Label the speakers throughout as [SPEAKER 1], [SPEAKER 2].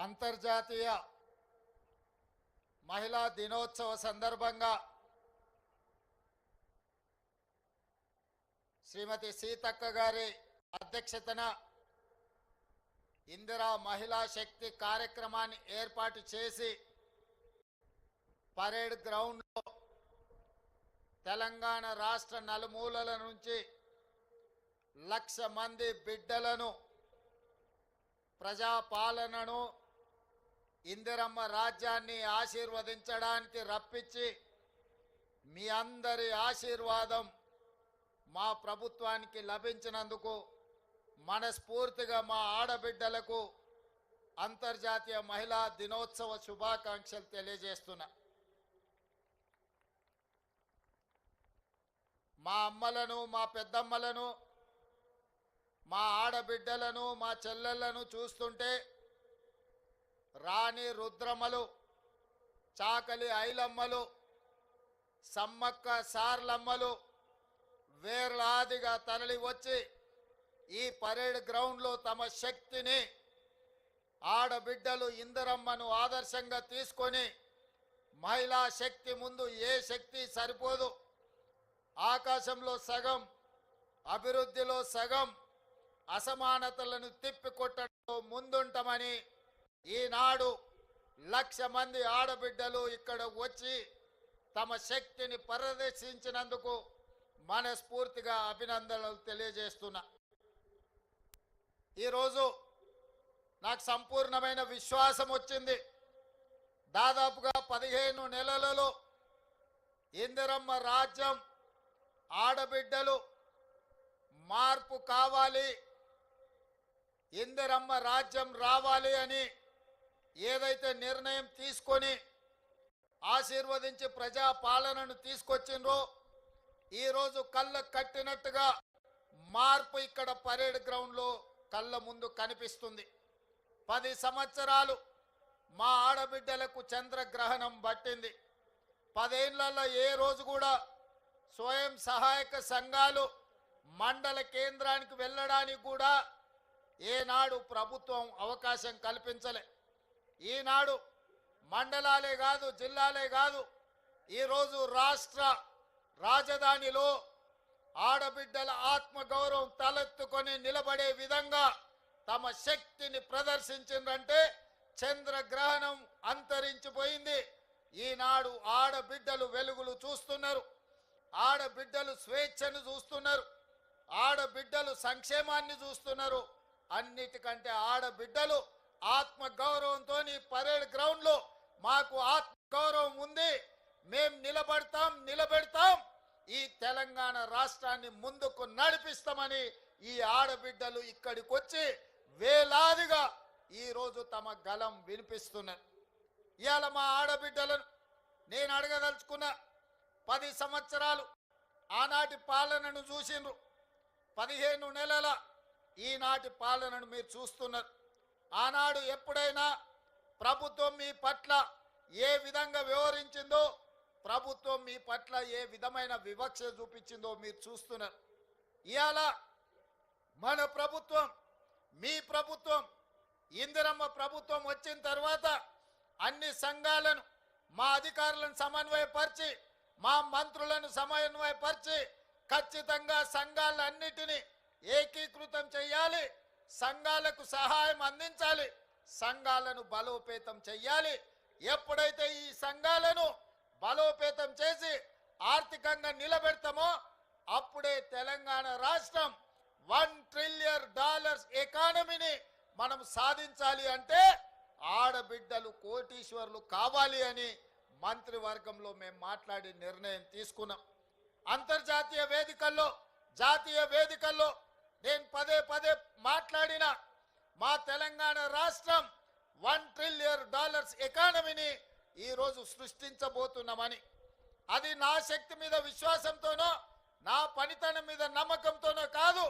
[SPEAKER 1] అంతర్జాతీయ మహిళా దినోత్సవ సందర్భంగా శ్రీమతి సీతక్క గారి అధ్యక్షతన ఇందిరా మహిళా శక్తి కార్యక్రమాన్ని ఏర్పాటు చేసి పరేడ్ గ్రౌండ్లో తెలంగాణ రాష్ట్ర నలుమూలల నుంచి 1,00,000 మంది బిడ్డలను ప్రజాపాలనను ఇందిరమ్మ రాజ్యాన్ని ఆశీర్వదించడానికి రప్పించి మీ అందరి ఆశీర్వాదం మా ప్రభుత్వానికి లభించినందుకు మనస్ఫూర్తిగా మా ఆడబిడ్డలకు అంతర్జాతీయ మహిళా దినోత్సవ శుభాకాంక్షలు తెలియజేస్తున్నా. మా అమ్మలను, మా పెద్దమ్మలను, మా ఆడబిడ్డలను, మా చెల్లెళ్లను చూస్తుంటే రాణి రుద్రమ్మలు, చాకలి ఐలమ్మలు, సమ్మక్క సార్లమ్మలు వేలాదిగా తరలి వచ్చి ఈ పరేడ్ గ్రౌండ్లో తమ శక్తిని ఆడబిడ్డలు ఇందిరమ్మను ఆదర్శంగా తీసుకొని మహిళా శక్తి ముందు ఏ శక్తి సరిపోదు, ఆకాశంలో సగం, అభివృద్ధిలో సగం, అసమానతలను తిప్పికొట్టడంలో ముందుంటామని ఈనాడు 1,00,000 మంది ఆడబిడ్డలు ఇక్కడ వచ్చి తమ శక్తిని ప్రదర్శించినందుకు మనస్ఫూర్తిగా అభినందనలు తెలియజేస్తున్నా. ఈరోజు నాకు సంపూర్ణమైన విశ్వాసం వచ్చింది. దాదాపుగా 15 నెలలలో ఇందిరమ్మ రాజ్యం ఆడబిడ్డలు మార్పు కావాలి, ఇందిరమ్మ రాజ్యం రావాలి అని ఏదైతే నిర్ణయం తీసుకొని ఆశీర్వదించి ప్రజా పాలనను తీసుకొచ్చిండ్రో ఈరోజు కళ్ళ కట్టినట్టుగా మార్పు ఇక్కడ పరేడ్ గ్రౌండ్లో కళ్ళ ముందు కనిపిస్తుంది. 10 సంవత్సరాలు మా ఆడబిడ్డలకు చంద్రగ్రహణం పట్టింది. 10 ఏళ్లలో ఏ రోజు కూడా స్వయం సహాయక సంఘాలు మండల కేంద్రానికి వెళ్ళడానికి కూడా ఏనాడు ప్రభుత్వం అవకాశం కల్పించలే. ఈనాడు మండలాలే కాదు, జిల్లాలే కాదు, ఈరోజు రాష్ట్ర రాజధానిలో ఆడబిడ్డల ఆత్మగౌరవం తలెత్తుకొని నిలబడే విధంగా తమ శక్తిని ప్రదర్శించిందంటే చంద్రగ్రహణం అంతరించిపోయింది. ఈనాడు ఆడబిడ్డలు వెలుగులు చూస్తున్నారు, ఆడబిడ్డలు స్వేచ్ఛను చూస్తున్నారు, ఆడబిడ్డలు సంక్షేమాన్ని చూస్తున్నారు. అన్నిటికంటే ఆడబిడ్డలు ఆత్మగౌరవంతో పరేడ్ గ్రౌండ్లో మాకు ఆత్మగౌరవం ఉంది, మేం నిలబెడతాం, ఈ తెలంగాణ రాష్ట్రాన్ని ముందుకు నడిపిస్తామని ఈ ఆడబిడ్డలు ఇక్కడికి వచ్చి వేలాదిగా ఈరోజు తమ గలం వినిపిస్తున్నారు. ఇవాళ మా ఆడబిడ్డలను నేను అడగదలుచుకున్న 10 సంవత్సరాలు ఆనాటి పాలనను చూసిండ్రు, 15 నెలల ఈనాటి పాలనను మీరు చూస్తున్నారు. ఆనాడు ఎప్పుడైనా ప్రభుత్వం మీ పట్ల ఏ విధంగా వ్యవహరించిందో, ప్రభుత్వం మీ పట్ల ఏ విధమైన వివక్ష చూపించిందో మీరు చూస్తున్నారు. ఇవాళ మన ప్రభుత్వం, మీ ప్రభుత్వం, ఇందిరమ్మ ప్రభుత్వం వచ్చిన తర్వాత అన్ని సంఘాలను, మా అధికారులను సమన్వయపరిచి, మా మంత్రులను సమన్వయపరిచి ఖచ్చితంగా సంఘాలన్నిటినీ ఏకీకృతం చేయాలి, సంఘాలకు సహాయం అందించాలి, సంఘాలను బలోపేతం చేయాలి. ఎప్పుడైతే ఈ సంఘాలను బలోపేతం చేసి ఆర్థికంగా నిలబెడతామో అప్పుడే తెలంగాణ రాష్ట్రం $1 ట్రిలియన్ ఎకానమీని మనం సాధించాలి. అంటే ఆడబిడ్డలు కోటీశ్వర్లు కావాలి అని మంత్రివర్గంలో మేము మాట్లాడి నిర్ణయం తీసుకున్నాం. అంతర్జాతీయ వేదికల్లో, జాతీయ వేదికల్లో నేను పదే మాట్లాడిన మా తెలంగాణ రాష్ట్రం $1 ట్రిలియన్ ఎకానమీని ఈరోజు సృష్టించబోతున్నామని. అది నా శక్తి మీద విశ్వాసంతోనో, నా పనితనం మీద నమ్మకంతోనో కాదు.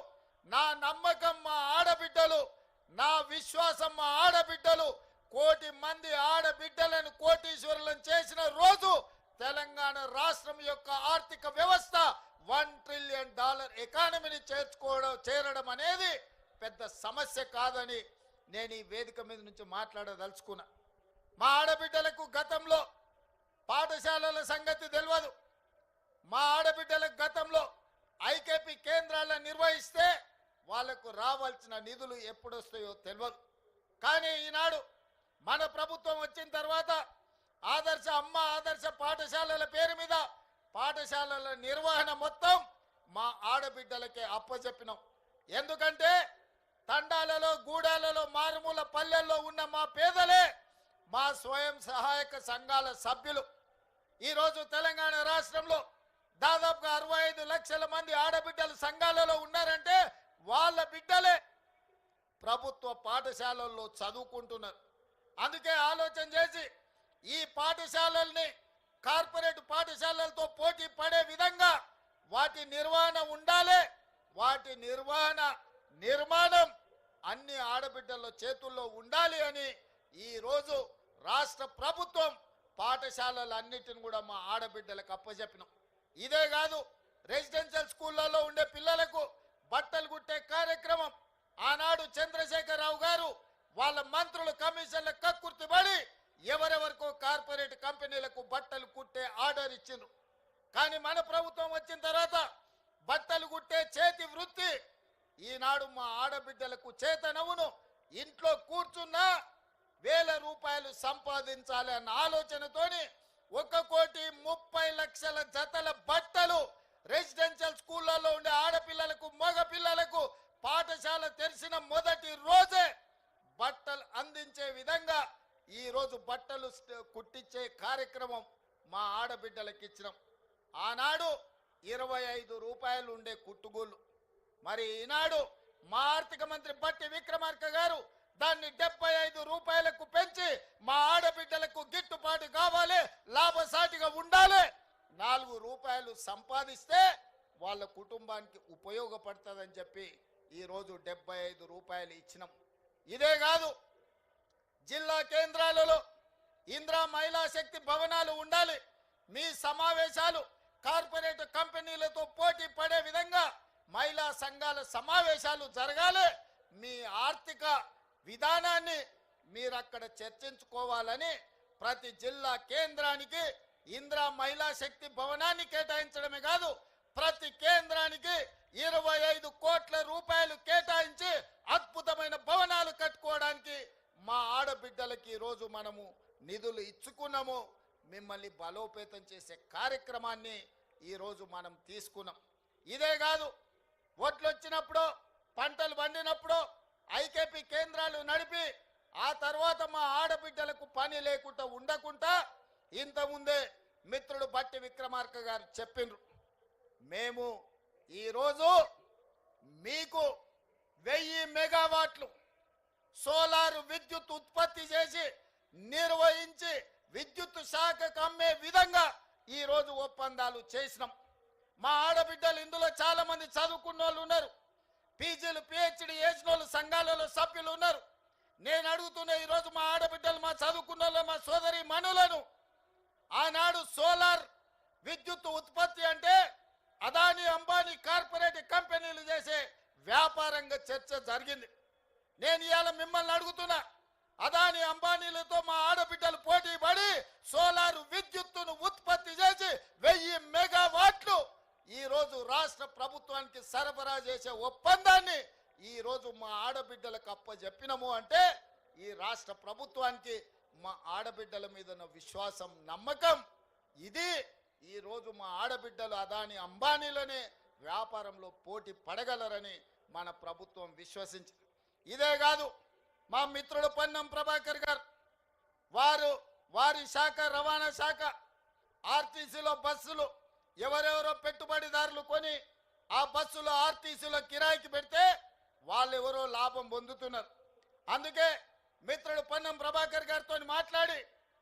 [SPEAKER 1] నా నమ్మకం మా ఆడబిడ్డలు, నా విశ్వాసం మా ఆడబిడ్డలు. 1 కోటి మంది ఆడబిడ్డలను కోటీశ్వరులను చేసిన రోజు తెలంగాణ రాష్ట్రం యొక్క ఆర్థిక వ్యవస్థ $1 ట్రిలియన్ ఎకానమీని చేరడం అనేది పెద్ద సమస్య కాదని నేను ఈ వేదిక మీద నుంచి మాట్లాడదలుచుకున్నా. మా ఆడబిడ్డలకు గతంలో పాఠశాలల సంగతి తెలియదు. మా ఆడబిడ్డలకు గతంలో ఐకేపీ కేంద్రాలను నిర్వహిస్తే వాళ్లకు రావాల్సిన నిధులు ఎప్పుడొస్తాయో తెలియదు. కానీ ఈనాడు మన ప్రభుత్వం వచ్చిన తర్వాత ఆదర్శ పాఠశాలల పేరు మీద పాఠశాలల నిర్వహణ మొత్తం మా ఆడబిడ్డలకే అప్పచెప్పినాం. ఎందుకంటే తండాలలో, గూడాలలో, మారుమూల పల్లెల్లో ఉన్న మా పేదలే మా స్వయం సహాయక సంఘాల సభ్యులు. ఈరోజు తెలంగాణ రాష్ట్రంలో దాదాపుగా 65 లక్షల మంది ఆడబిడ్డలు సంఘాలలో ఉన్నారంటే వాళ్ళ బిడ్డలే ప్రభుత్వ పాఠశాలల్లో చదువుకుంటున్నారు. అందుకే ఆలోచన చేసి ఈ పాఠశాలల్ని కార్పొరేట్ పాఠశాలలతో పోటీ పడే విధంగా వాటి నిర్వహణ ఉండాలి. వాటి నిర్మాణం అన్ని ఆడబిడ్డల చేతుల్లో ఉండాలి అని ఈరోజు రాష్ట్ర ప్రభుత్వం పాఠశాలలన్నిటిని కూడా మా ఆడబిడ్డలకు అప్పచెప్పినాం. ఇదే కాదు, రెసిడెన్షియల్ స్కూళ్ళలో ఉండే పిల్లలకు బట్టలు కుట్టే కార్యక్రమం ఆనాడు చంద్రశేఖరరావు గారు వాళ్ళ మంత్రులు కమిషన్ల కక్కుర్తిపడి ఎవరెవరికో కార్పొరేట్ కంపెనీలకు బట్టలు కుట్టే ఆర్డర్ ఇచ్చిండ్రు. కానీ మన ప్రభుత్వం వచ్చిన తర్వాత బట్టలు కుట్టే చేతి వృత్తి ఈనాడు మా ఆడబిడ్డలకు చేతనవును. ఇంట్లో కూర్చున్నా 1000 రూపాయలు సంపాదించాలి అన్న ఆలోచనతోని 1,30,00,000 జతల బట్టలు రెసిడెన్షియల్ స్కూళ్ళలో ఉండే ఆడపిల్లలకు, మగ పిల్లలకు పాఠశాల తెరిచిన మొదటి రోజే బట్టలు అందించే విధంగా ఈరోజు బట్టలు కుట్టించే కార్యక్రమం మా ఆడబిడ్డలకు ఇచ్చినాం. ఆనాడు 25 రూపాయలు ఉండే కుట్టుగోళ్ళు, మరి ఈనాడు మా ఆర్థిక మంత్రి బట్టి విక్రమార్క గారు దాన్ని 75 రూపాయలకు పెంచి మా ఆడబిడ్డలకు గిట్టుబాటు కావాలి, లాభసాటిగా ఉండాలి. 4 రూపాయలు సంపాదిస్తే వాళ్ళ కుటుంబానికి ఉపయోగపడుతుందని చెప్పి ఈరోజు 75 రూపాయలు ఇచ్చినాం. ఇదే కాదు, జిల్లా కేంద్రాలలో ఇందిరా మహిళా శక్తి భవనాలు ఉండాలి. మీ సమావేశాలు కార్పొరేట్ కంపెనీలతో పోటీ పడే విధంగా మహిళా సంఘాల సమావేశాలు జరగాలి. మీ ఆర్థిక విధానాన్ని మీరు అక్కడ చర్చించుకోవాలని ప్రతి జిల్లా కేంద్రానికి ఇందిరా మహిళా శక్తి భవనాన్ని కేటాయించడమే కాదు, ప్రతి కేంద్రానికి 25 కోట్ల రూపాయలు కేటాయించి అద్భుతమైన భవనాలు కట్టుకోవడానికి మా ఆడబిడ్డలకి ఈరోజు మనము నిధులు ఇచ్చుకున్నాము. మిమ్మల్ని బలోపేతం చేసే కార్యక్రమాన్ని ఈరోజు మనం తీసుకున్నాం. ఇదే కాదు, ఓట్లు వచ్చినప్పుడు, పంటలు పండినప్పుడు ఐకేపీ కేంద్రాలు నడిపి ఆ తర్వాత మా ఆడబిడ్డలకు పని లేకుండా ఉండకుండా ఇంతకుముందే మిత్రుడు బట్టి విక్రమార్క గారు చెప్పిండ్రు, మేము ఈరోజు మీకు 1000 మెగావాట్లు సోలార్ విద్యుత్ ఉత్పత్తి చేసి నిర్వహించి విద్యుత్ శాఖకు అమ్మే విధంగా ఈరోజు ఒప్పందాలు చేసినాం. మా ఆడబిడ్డలు ఇందులో చాలా మంది చదువుకున్న వాళ్ళు ఉన్నారు, పీజీలు పిహెచ్డి చేసిన వాళ్ళు సంఘాలలో సభ్యులు ఉన్నారు. నేను అడుగుతున్న ఈరోజు మా ఆడబిడ్డలు, మా చదువుకున్న వాళ్ళు, మా సోదరి మనులను ఆనాడు సోలార్ విద్యుత్ ఉత్పత్తి అంటే అదాని అంబానీ కార్పొరేట్ కంపెనీలు చేసే వ్యాపారంగా చర్చ జరిగింది. నేను ఇవాళ మిమ్మల్ని అడుగుతున్నా, అదాని అంబానీలతో మా ఆడబిడ్డలు పోటీ పడి సోలార్ విద్యుత్తును ఉత్పత్తి చేసి 1000 మెగావాట్లు ఈరోజు రాష్ట్ర ప్రభుత్వానికి సరఫరా చేసే ఒప్పందాన్ని ఈరోజు మా ఆడబిడ్డలకు అప్పచెప్పినము అంటే ఈ రాష్ట్ర ప్రభుత్వానికి మా ఆడబిడ్డల మీద ఉన్న విశ్వాసం, నమ్మకం. ఇది ఈరోజు మా ఆడబిడ్డలు అదాని అంబానీలనే వ్యాపారంలో పోటీ పడగలరని మన ప్రభుత్వం విశ్వసించింది. ఇదే కాదు, మా మిత్రుడు పొన్నం ప్రభాకర్ గారు వారి శాఖ, రవాణా శాఖ, ఆర్టీసీలో బస్సులు ఎవరెవరో పెట్టుబడిదారులు కొని ఆ బస్సులు ఆర్టీసీలో కిరాయికి పెడితే వాళ్ళెవరో లాభం పొందుతున్నారు. అందుకే మిత్రుడు పొన్నం ప్రభాకర్ గారితో మాట్లాడి,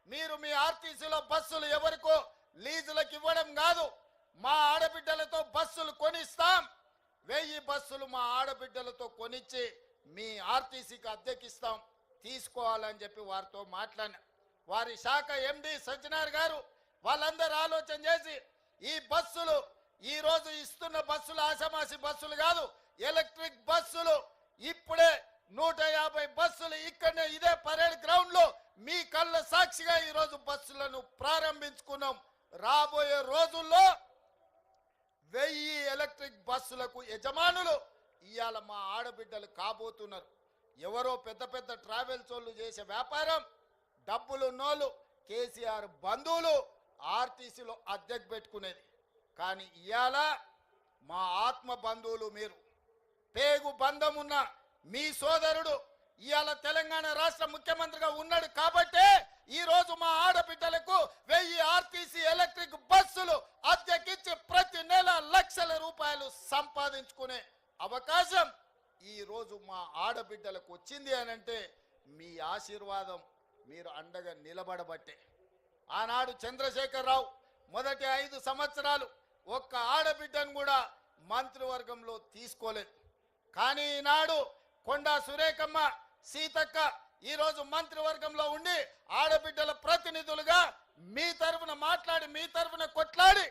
[SPEAKER 1] మీరు మీ ఆర్టీసీలో బస్సులు ఎవరికో లీజులకు ఇవ్వడం కాదు, మా ఆడబిడ్డలతో బస్సులు కొనిస్తాం, 1000 బస్సులు మా ఆడబిడ్డలతో కొనిచ్చి మీ ఆర్టీసీకి అద్దెకిస్తాం, తీసుకోవాలని చెప్పి వారితో మాట్లాడిన. వారి శాఖ ఎండి సజ్జనార్ గారు వాళ్ళందరూ ఆలోచన చేసి ఈ బస్సులు ఈరోజు ఇస్తున్న బస్సులు ఆషామాషి బస్సులు కాదు, ఎలక్ట్రిక్ బస్సులు ఇప్పుడే 150 బస్సులు కన్నుల సాక్షిగా ఈరోజు బస్సులను ప్రారంభించుకున్నాం. రాబోయే రోజుల్లో 1000 ఎలక్ట్రిక్ బస్సులకు యజమానులు ఇవాళ మా ఆడబిడ్డలు కాబోతున్నారు. ఎవరో పెద్ద పెద్ద ట్రావెల్స్ వాళ్ళు చేసే వ్యాపారం, డబ్బులున్నోళ్ళు, కేసీఆర్ బంధువులు ఆర్టీసీలో అద్దెకు పెట్టుకునేది. కానీ ఇవాళ మా ఆత్మ బంధువులు మీరు, పేగు బంధం ఉన్న మీ సోదరుడు ఇవాళ తెలంగాణ రాష్ట్ర ముఖ్యమంత్రిగా ఉన్నాడు. కాబట్టే ఈరోజు మా ఆడబిడ్డలకు 1000 ఆర్టీసీ ఎలక్ట్రిక్ బస్సులు అద్దెకిచ్చి ప్రతి నెల లక్షల రూపాయలు సంపాదించుకునే అవకాశం ఈరోజు మా ఆడబిడ్డలకు వచ్చింది అనంటే మీ ఆశీర్వాదం, మీరు అండగా నిలబడబట్టే. ఆనాడు చంద్రశేఖరరావు మొదటి 5 సంవత్సరాలు ఒక్క ఆడబిడ్డను కూడా మంత్రివర్గంలో తీసుకోలేదు. కానీ ఈనాడు కొండా సురేఖమ్మ, సీతక్క ఈరోజు మంత్రివర్గంలో ఉండి ఆడబిడ్డల ప్రతినిధులుగా మీ తరఫున మాట్లాడి, మీ తరఫున కొట్లాడి,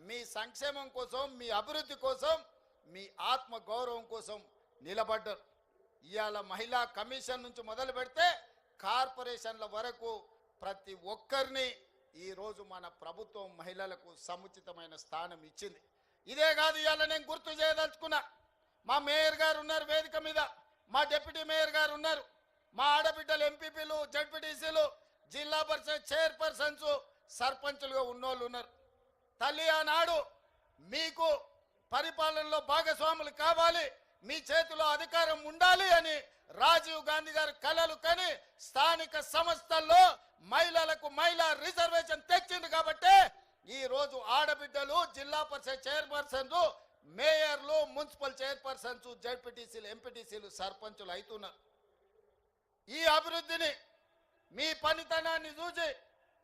[SPEAKER 1] మీ సంక్షేమం కోసం, మీ అభివృద్ధి కోసం, మీ ఆత్మ గౌరవం కోసం నిలబడ్డారు. ఇవాళ మహిళా కమిషన్ నుంచి మొదలు పెడితే కార్పొరేషన్ల వరకు ప్రతి ఒక్కరిని ఈరోజు మన ప్రభుత్వం మహిళలకు సముచితమైన స్థానం ఇచ్చింది. ఇదే కాదు, ఇవాళ నేను గుర్తు చేయదలుచుకున్నా, మా మేయర్ గారు ఉన్నారు వేదిక మీద, మా డిప్యూటీ మేయర్ గారు ఉన్నారు, మా ఆడబిడ్డలు ఎంపీపీలు, జడ్పీటీసీలు, జిల్లా పరిషత్ చైర్పర్సన్స్, సర్పంచులుగా ఉన్నోళ్ళు ఉన్నారు. తల్లి ఆనాడు మీకు పరిపాలనలో భాగస్వాములు కావాలి, మీ చేతిలో అధికారం ఉండాలి అని రాజీవ్ గాంధీ గారు కలలు కని స్థానిక సంస్థల్లో మహిళలకు మహిళా రిజర్వేషన్ తెచ్చింది. కాబట్టి ఈ రోజు ఆడబిడ్డలు జిల్లా పరిషత్ చైర్పర్సన్స్, మేయర్లు, మున్సిపల్ చైర్పర్సన్స్, జడ్పీటీసీలు, ఎంపీటీసీలు, సర్పంచులు అవుతున్నారు. ఈ అభివృద్ధిని, మీ పనితనాన్ని చూసి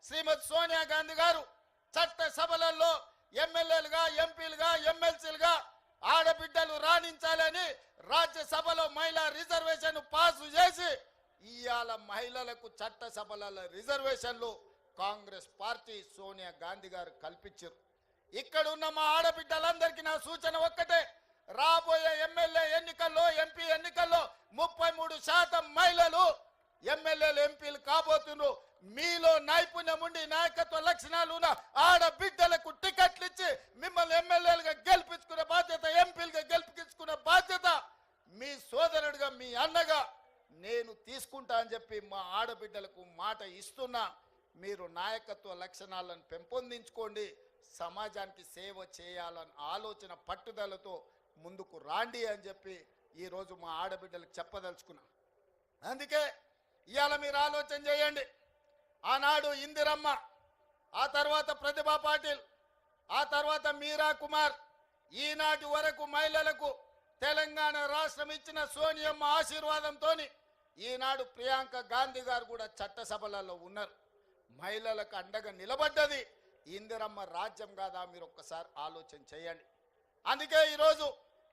[SPEAKER 1] శ్రీమతి సోనియా గాంధీ గారు చట్ట సభలలో ఎమ్మెల్యేలుగా, ఎంపీలుగా, ఎమ్మెల్సీలుగా ఆడబిడ్డలు రాణించాలని రాజ్యసభలో మహిళా రిజర్వేషన్ పాసు చేసి ఇవాళ మహిళలకు చట్ట సభలలో రిజర్వేషన్లు కాంగ్రెస్ పార్టీ సోనియా గాంధీ గారు కల్పించారు. ఇక్కడ ఉన్న మా ఆడబిడ్డలందరికీ నా సూచన ఒక్కటే, రాబోయే ఎమ్మెల్యే ఎన్నికల్లో, ఎంపీ ఎన్నికల్లో 33% మహిళలు ఎమ్మెల్యేలు, ఎంపీలు కాబోతున్నారు. మీలో నైపుణ్యం ఉండి నాయకత్వ లక్షణాలు ఉన్న ఆడబిడ్డలకు టికెట్లు ఇచ్చి మిమ్మల్ని ఎమ్మెల్యేలుగా గెలిపించుకునే బాధ్యత, ఎంపీలుగా గెలిపించుకునే బాధ్యత మీ సోదరుడిగా, మీ అన్నగా నేను తీసుకుంటా అని చెప్పి మా ఆడబిడ్డలకు మాట ఇస్తున్నా. మీరు నాయకత్వ లక్షణాలను పెంపొందించుకోండి, సమాజానికి సేవ చేయాలని ఆలోచన పట్టుదలతో ముందుకు రాండి అని చెప్పి ఈరోజు మా ఆడబిడ్డలకు చెప్పదలుచుకున్నా. అందుకే ఇవాళ మీరు ఆలోచన చేయండి. ఆనాడు ఇందిరమ్మ, ఆ తర్వాత ప్రతిభా పాటిల్, ఆ తర్వాత మీరా కుమార్, ఈనాటి వరకు మహిళలకు తెలంగాణ రాష్ట్రం ఇచ్చిన సోనియమ్మ ఆశీర్వాదంతో ఈనాడు ప్రియాంక గాంధీ గారు కూడా చట్టసభలలో ఉన్నారు. మహిళలకు అండగా నిలబడ్డది ఇందిరమ్మ రాజ్యం కాదా? మీరు ఒక్కసారి ఆలోచన చేయండి. అందుకే ఈరోజు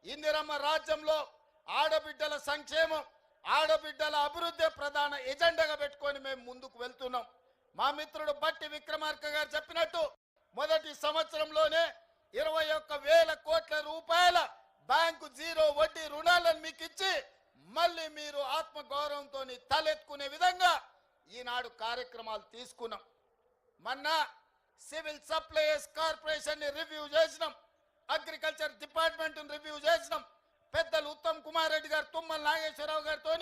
[SPEAKER 1] ఇందిరమ్మ రాజ్యంలో ఆడబిడ్డల సంక్షేమం, ఆడబిడ్డల అభివృద్ధి ప్రధాన ఎజెండాగా పెట్టుకొని మేము ముందుకు వెళ్తున్నాం. మా మిత్రుడు బట్టి విక్రమార్క గారు చెప్పినట్టు మొదటి సంవత్సరంలోనే 21,000 కోట్ల రూపాయల బ్యాంకు జీరో వడ్డీ రుణాలను మీకు ఇచ్చి మళ్ళీ మీరు ఆత్మగౌరవంతో తలెత్తుకునే విధంగా ఈనాడు కార్యక్రమాలు తీసుకున్నాం. మొన్న సివిల్ సప్లైస్ కార్పొరేషన్ ని రివ్యూ చేసినాం, అగ్రికల్చర్ డిపార్ట్మెంట్ రివ్యూ చేసినాం. పెద్దలు ఉత్తమ్ కుమార్ రెడ్డి గారు, తుమ్మల నాగేశ్వరరావు గారితో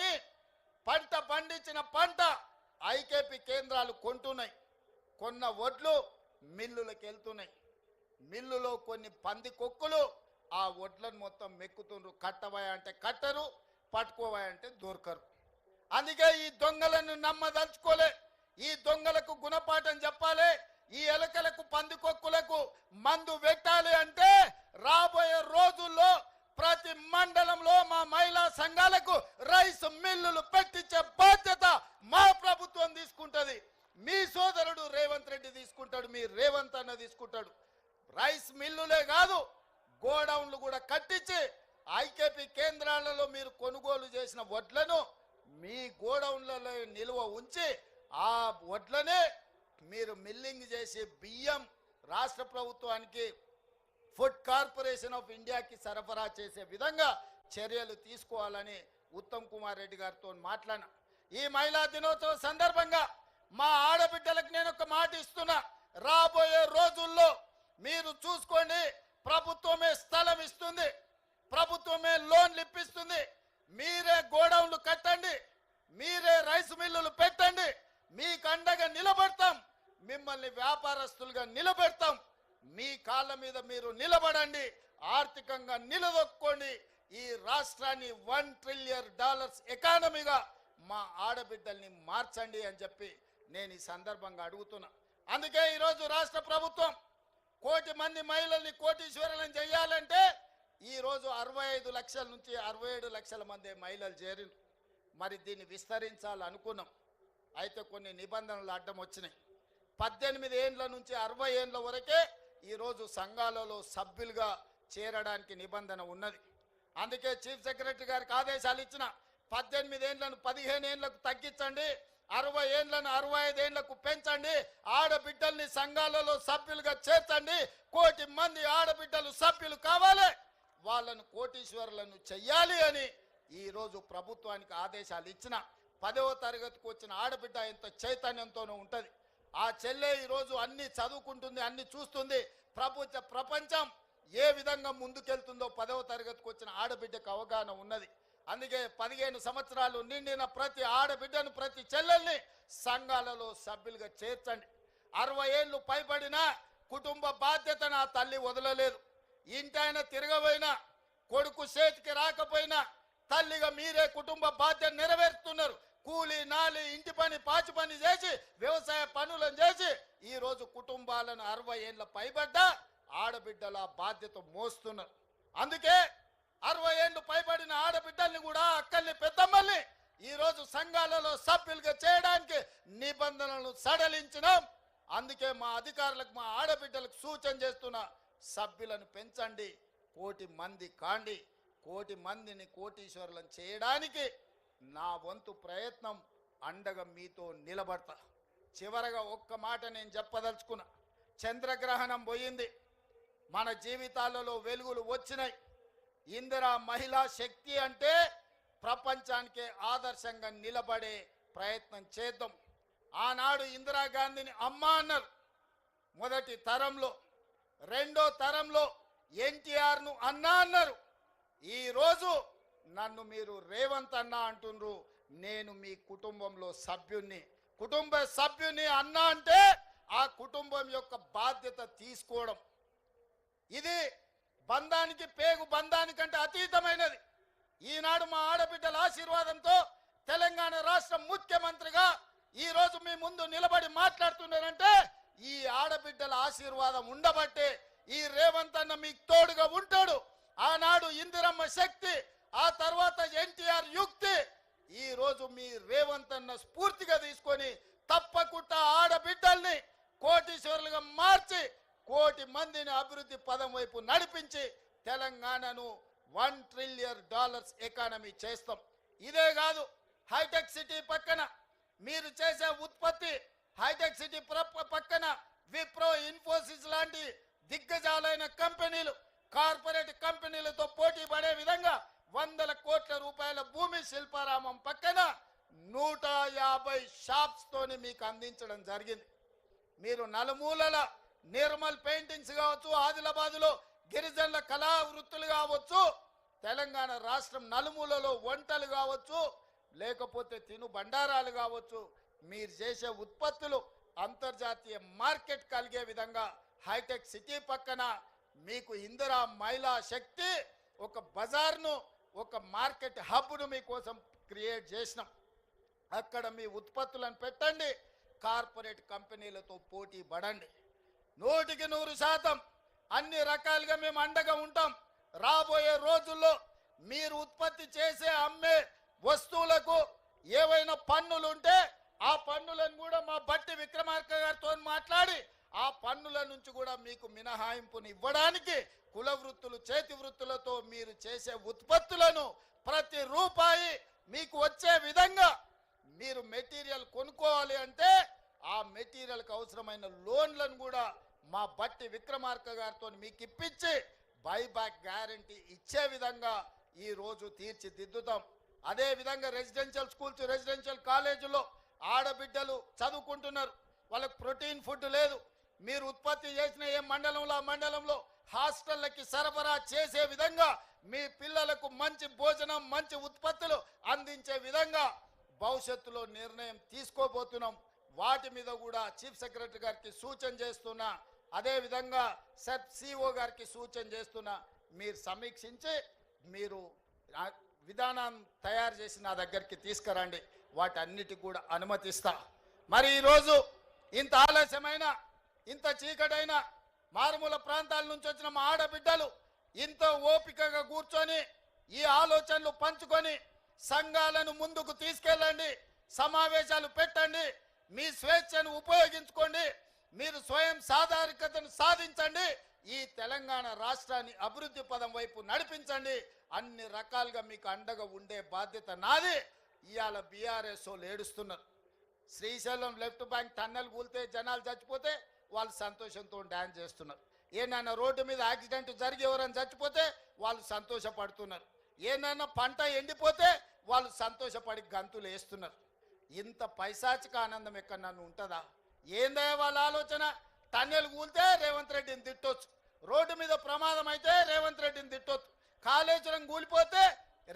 [SPEAKER 1] పంట పండించిన పంట ఐకేపీ కేంద్రాలు కొంటున్నాయి. కొన్న వడ్లు మిల్లులకు వెళ్తున్నాయి. మిల్లులో కొన్ని పంది కొక్కులు ఆ వడ్లను మొత్తం మెక్కుతుండ్రు. కట్టవాయ అంటే కట్టరు, పట్టుకోవాయ అంటే దొరకరు. అందుకే ఈ దొంగలను నమ్మదలుచుకోలే. ఈ దొంగలకు గుణపాఠం చెప్పాలి. ఈ ఎలకలకు, పందికొక్కులకు మందు పెట్టాలి అంటే రాబోయే రోజుల్లో ప్రతి మండలంలో మా మహిళా సంఘాలకు రైస్ మిల్లులు పెట్టించే బాధ్యత మా ప్రభుత్వం తీసుకుంటది. మీ సోదరుడు రేవంత్ రెడ్డి తీసుకుంటాడు, మీ రేవంత్ అన్న తీసుకుంటాడు. రైస్ మిల్లులే కాదు, గోడౌన్లు కూడా కట్టించి ఐకేపీ కేంద్రాలలో మీరు కొనుగోలు చేసిన వడ్లను మీ గోడౌన్లలో నిల్వ ఉంచి ఆ వడ్లనే మీరు మిల్లింగ్ చేసి బియ్యం రాష్ట్ర ప్రభుత్వానికి, ఫుడ్ కార్పొరేషన్ ఆఫ్ ఇండియాకి సరఫరా చేసే విధంగా చర్యలు తీసుకోవాలని ఉత్తమ్ కుమార్ రెడ్డి గారితో మాట్లాడినా. ఈ మహిళా దినోత్సవం సందర్భంగా మా ఆడబిడ్డలకు నేను ఒక మాట ఇస్తున్నా, రాబోయే రోజుల్లో మీరు చూసుకోండి, ప్రభుత్వమే స్థలం ఇస్తుంది, ప్రభుత్వమే లోన్లు ఇప్పిస్తుంది, మీరే గోడౌన్లు కట్టండి, మీరే రైస్ మిల్లులు పెట్టండి, మీకు అండగా నిలబడతాం, మిమ్మల్ని వ్యాపారస్తులుగా నిలబెడతాం, మీ కాళ్ళ మీద మీరు నిలబడండి, ఆర్థికంగా నిలదొక్కోండి, ఈ రాష్ట్రాన్ని $1 ట్రిలియన్ ఎకానమీగా మా ఆడబిడ్డల్ని మార్చండి అని చెప్పి నేను ఈ సందర్భంగా అడుగుతున్నా. అందుకే ఈరోజు రాష్ట్ర ప్రభుత్వం 1 కోటి మంది మహిళల్ని కోటీశ్వరులను చేయాలంటే ఈరోజు 65 లక్షల నుంచి 67 లక్షల మంది మహిళలు చేరిన. మరి దీన్ని విస్తరించాలనుకున్నాం, అయితే కొన్ని నిబంధనలు అడ్డం వచ్చినాయి. 18 ఏండ్ల నుంచి 60 ఏండ్ల వరకే ఈరోజు సంఘాలలో సభ్యులుగా చేరడానికి నిబంధన ఉన్నది. అందుకే చీఫ్ సెక్రటరీ గారికి ఆదేశాలు ఇచ్చిన, 18 ఏండ్లను 15 ఏండ్లకు తగ్గించండి, 60 ఏండ్లను 65 ఏండ్లకు పెంచండి, ఆడబిడ్డల్ని సంఘాలలో సభ్యులుగా చేర్చండి, 1 కోటి మంది ఆడబిడ్డలు సభ్యులు కావాలి, వాళ్ళను కోటీశ్వరులను చెయ్యాలి అని ఈరోజు ప్రభుత్వానికి ఆదేశాలు ఇచ్చిన. 10వ తరగతికి వచ్చిన ఆడబిడ్డ ఎంత చైతన్యంతోనూ ఉంటుంది. ఆ చెల్లె ఈరోజు అన్ని చదువుకుంటుంది, అన్ని చూస్తుంది, ప్రపంచం ఏ విధంగా ముందుకెళ్తుందో 10వ తరగతికి వచ్చిన ఆడబిడ్డకు అవగాహన ఉన్నది. అందుకే 15 సంవత్సరాలు నిండిన ప్రతి ఆడబిడ్డను, ప్రతి చెల్లెల్ని సంఘాలలో సభ్యులుగా చేర్చండి. 60 ఏళ్ళు పైబడిన కుటుంబ బాధ్యతను ఆ తల్లి వదలలేదు. ఇంటైనా తిరగబోయినా, కొడుకు చేతికి రాకపోయినా తల్లిగా మీరే కుటుంబ బాధ్యత నెరవేరుతున్నారు. కూలి నాలి ఇంటి పని పాచి పని చేసి వ్యవసాయ పనులను చేసి ఈరోజు కుటుంబాలను 60 ఏళ్ళ పైబడ్డ ఆడబిడ్డల బాధ్యత మోస్తున్నారు. అందుకే 60 ఏళ్ళు పైబడిన ఆడబిడ్డల్ని కూడా, అక్కల్ని పెద్దమ్మల్ని ఈరోజు సంఘాలలో సభ్యులుగా చేయడానికి నిబంధనలను సడలించినాం. అందుకే మా అధికారులకు, మా ఆడబిడ్డలకు సూచన చేస్తున్న, సభ్యులను పెంచండి, 1 కోటి మంది కాండి, 1 కోటి మందిని కోటీశ్వరులను చేయడానికి నా వంతు ప్రయత్నం, అండగా మీతో నిలబడతా. చివరగా ఒక్క మాట నేను చెప్పదలుచుకున్నా, చంద్రగ్రహణం పోయింది, మన జీవితాలలో వెలుగులు వచ్చినాయి. ఇందిరా మహిళా శక్తి అంటే ప్రపంచానికే ఆదర్శంగా నిలబడే ప్రయత్నం చేద్దాం. ఆనాడు ఇందిరాగాంధీని అమ్మ అన్నారు మొదటి తరంలో, రెండో తరంలో ఎన్టీఆర్ను అన్న అన్నారు. ఈరోజు నన్ను మీరు రేవంత్ అన్న అంటున్నారు. నేను మీ కుటుంబంలో సభ్యుణ్ణి, కుటుంబ సభ్యుని అన్న అంటే ఆ కుటుంబం యొక్క బాధ్యత తీసుకోవడం. ఇది బంధానికి, పేగు బంధానికంటే అతీతమైనది. ఈనాడు మా ఆడబిడ్డల ఆశీర్వాదంతో తెలంగాణ రాష్ట్ర ముఖ్యమంత్రిగా ఈరోజు మీ ముందు నిలబడి మాట్లాడుతున్నారంటే ఈ ఆడబిడ్డల ఆశీర్వాదం ఉండబట్టే ఈ రేవంత్ అన్న మీకు తోడుగా ఉంటాడు. ఆనాడు ఇందిరమ్మ శక్తి, ఆ తర్వాత ఎన్టీఆర్ యుక్తి, ఈరోజు మీ రేవంత్ అన్న స్ఫూర్తిగా తీసుకొని తప్పకుండా ఆడబిడ్డల్ని కోటీశ్వరులుగా మార్చి 1 కోటి మందిని అభివృద్ధి పదం వైపు నడిపించి తెలంగాణను $1 ట్రిలియన్ ఎకానమీ చేస్తాం. ఇదే కాదు, హైటెక్ సిటీ పక్కన మీరు చేసే ఉత్పత్తి, హైటెక్ సిటీ పక్కన విప్రో, ఇన్ఫోసిస్ లాంటి దిగ్గజాలైన కంపెనీలు, కార్పొరేట్ కంపెనీలతో పోటీ పడే విధంగా వందల కోట్ల రూపాయల భూమి శిల్పారామం పక్కన 150 షాప్స్ తోని మీకు అందించడం జరిగింది. మీరు నలుమూలల నిర్మల్ పెయింటింగ్స్ కావచ్చు, ఆదిలాబాద్లో గిరిజనుల కళా వృత్తులు కావచ్చు, తెలంగాణ రాష్ట్రం నలుమూలలో వంటలు కావచ్చు, లేకపోతే తిను బండారాలు కావచ్చు, మీరు చేసే ఉత్పత్తులు అంతర్జాతీయ మార్కెట్ కలిగే విధంగా హైటెక్ సిటీ పక్కన మీకు ఇందిరా మహిళా శక్తి ఒక బజార్ను, ఒక మార్కెట్ హబ్ను మీకోసం క్రియేట్ చేసినాం. అక్కడ మీ ఉత్పత్తులను పెట్టండి, కార్పొరేట్ కంపెనీలతో పోటీ పడండి. 100% అన్ని రకాలుగా మేము అండగా ఉంటాం. రాబోయే రోజుల్లో మీరు ఉత్పత్తి చేసే, అమ్మే వస్తువులకు ఏవైనా పన్నులు ఉంటే ఆ పన్నులను కూడా మా బట్టి విక్రమార్క గారితో మాట్లాడి ఆ పన్నుల నుంచి కూడా మీకు మినహాయింపుని ఇవ్వడానికి, కుల వృత్తులు, చేతి వృత్తులతో మీరు చేసే ఉత్పత్తులను ప్రతి రూపాయి మీకు వచ్చే విధంగా మీరు మెటీరియల్ కొనుక్కోవాలి అంటే ఆ మెటీరియల్కి అవసరమైన లోన్లను కూడా మా బట్టి విక్రమార్క గారితో మీకు ఇప్పించి బైబ్యాక్ గ్యారంటీ ఇచ్చే విధంగా ఈరోజు తీర్చిదిద్దుతాం. అదేవిధంగా రెసిడెన్షియల్ స్కూల్స్, రెసిడెన్షియల్ కాలేజీలో ఆడబిడ్డలు చదువుకుంటున్నారు, వాళ్ళకు ప్రోటీన్ ఫుడ్ లేదు. మీరు ఉత్పత్తి చేసిన ఏ మండలంలో ఆ మండలంలో హాస్టళ్ళకి సరఫరా చేసే విధంగా మీ పిల్లలకు మంచి భోజనం మంచి ఉత్పత్తులు అందించే విధంగా భవిష్యత్తులో నిర్ణయం తీసుకోబోతున్నాం. వాటి మీద కూడా చీఫ్ సెక్రటరీ గారికి సూచన చేస్తున్నా, అదేవిధంగా సెట్ సిఓ గారికి సూచన చేస్తున్నా. మీరు సమీక్షించి మీరు విధానం తయారు చేసి నా దగ్గరికి తీసుకురండి, వాటన్నిటికి కూడా అనుమతిస్తా. మరి ఈరోజు ఇంత ఆలస్యమైన ఇంత చీకటైన మారుమూల ప్రాంతాల నుంచి వచ్చిన మా ఆడబిడ్డలు ఇంత ఓపికగా కూర్చొని ఈ ఆలోచనలు పంచుకొని సంఘాలను ముందుకు తీసుకెళ్ళండి, సమావేశాలు పెట్టండి, మీ స్వేచ్ఛను ఉపయోగించుకోండి, మీరు స్వయం సాధారికతను సాధించండి, ఈ తెలంగాణ రాష్ట్రాన్ని అభివృద్ధి పదం వైపు నడిపించండి. అన్ని రకాలుగా మీకు అండగా ఉండే బాధ్యత నాది. ఇవాళ బీఆర్ఎస్ వాళ్ళు ఏడుస్తున్నారు. శ్రీశైలం లెఫ్ట్ బ్యాంక్ టన్నెల్ కూలితే జనాలు చచ్చిపోతే వాళ్ళు సంతోషంతో డ్యాన్స్ చేస్తున్నారు. ఏనైనా రోడ్డు మీద యాక్సిడెంట్ జరిగి ఎవరైనా చచ్చిపోతే వాళ్ళు సంతోషపడుతున్నారు. ఏనైనా పంట ఎండిపోతే వాళ్ళు సంతోషపడి గంతులు వేస్తున్నారు. ఇంత పైశాచిక ఆనందం ఎక్కడన్నా ఉంటుందా? ఏందే వాళ్ళ ఆలోచన? టన్నెల్ కూలితే రేవంత్ రెడ్డిని తిట్టొచ్చు, రోడ్డు మీద ప్రమాదం అయితే రేవంత్ రెడ్డిని తిట్టొచ్చు, కాళేశ్వరం కూలిపోతే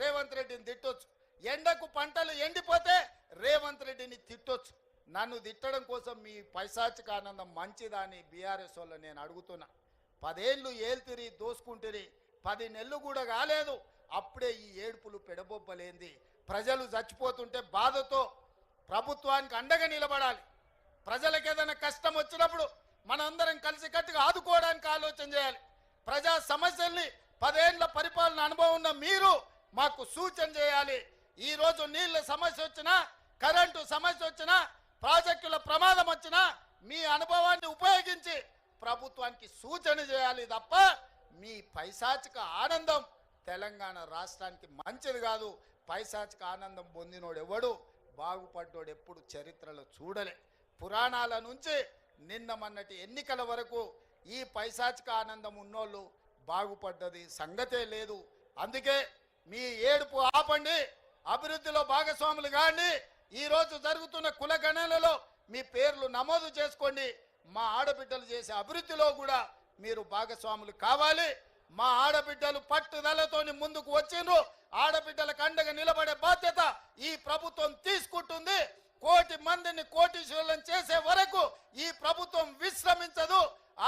[SPEAKER 1] రేవంత్ రెడ్డిని తిట్టొచ్చు, ఎండకు పంటలు ఎండిపోతే రేవంత్ రెడ్డిని తిట్టొచ్చు. నన్ను తిట్టడం కోసం మీ పైశాచిక ఆనందం మంచిదా అని బీఆర్ఎస్ వాళ్ళు నేను అడుగుతున్నా. 10 ఏళ్ళు ఏల్తిరి దోసుకుంటురి, 10 నెలలు కూడా కాలేదు, అప్పుడే ఈ ఏడుపులు పెడబొబ్బలేంది? ప్రజలు చచ్చిపోతుంటే బాధతో ప్రభుత్వానికి అండగా నిలబడాలి. ప్రజలకు ఏదైనా కష్టం వచ్చినప్పుడు మనందరం కలిసికట్టుగా ఆదుకోవడానికి ఆలోచన చేయాలి. ప్రజా సమస్యల్ని 10 ఏళ్ల పరిపాలన అనుభవం ఉన్న మీరు మాకు సూచన చేయాలి. ఈరోజు నీళ్ళ సమస్య వచ్చినా, కరెంటు సమస్య వచ్చినా, ప్రాజెక్టుల ప్రమాదం వచ్చినా మీ అనుభవాన్ని ఉపయోగించి ప్రభుత్వానికి సూచన చేయాలి తప్ప మీ పైశాచిక ఆనందం తెలంగాణ రాష్ట్రానికి మంచిది కాదు. పైశాచిక ఆనందం పొందినోడు ఎవడు బాగుపడ్డోడు ఎప్పుడు చరిత్రలో చూడలే. పురాణాల నుంచి నిన్న మొన్నటి ఎన్నికల వరకు ఈ పైశాచిక ఆనందం ఉన్నోళ్ళు బాగుపడ్డది సంగతే లేదు. అందుకే మీ ఏడుపు ఆపండి, అభివృద్ధిలో భాగస్వాములు కాండి. ఈరోజు జరుగుతున్న కుల గణనలో మీ పేర్లు నమోదు చేసుకోండి. మా ఆడబిడ్డలు చేసే అభివృద్ధిలో కూడా మీరు భాగస్వాములు కావాలి. మా ఆడబిడ్డలు పట్టుదలతోని ముందుకు వచ్చిండ్రు. ఆడబిడ్డలకు అండగా నిలబడే బాధ్యత ఈ ప్రభుత్వం తీసుకుంటుంది. 1 కోటి మందిని కోటీశ్వరులను చేసే వరకు ఈ ప్రభుత్వం విశ్రమించదు.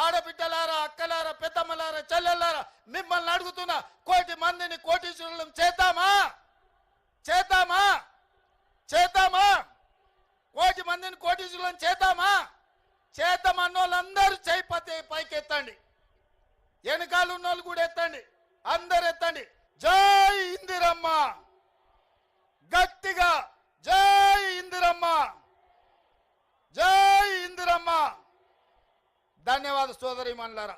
[SPEAKER 1] ఆడబిడ్డలారా, అక్కలారా, పెద్దమ్మలారా, చెల్లెల్లారా, మిమ్మల్ని అడుగుతున్నా, 1 కోటి మందిని కోటీశ్వరులను చేద్దామా? చేద్దామా? చేద్దామా? 1 కోటి మందిని కోటీశ్వరులను చేద్దామా? చేద్దామన్న వాళ్ళందరూ చేయి పైకి ఎత్తండి, వెనకాల ఉన్న వాళ్ళు కూడా ఎత్తండి, అందరు ఎత్తండి. జై ఇందిరమ్మ, గట్టిగా జై ఇందిరమ్మ, జై ఇందిరమ్మ. ధన్యవాద సోదరి మనులారా.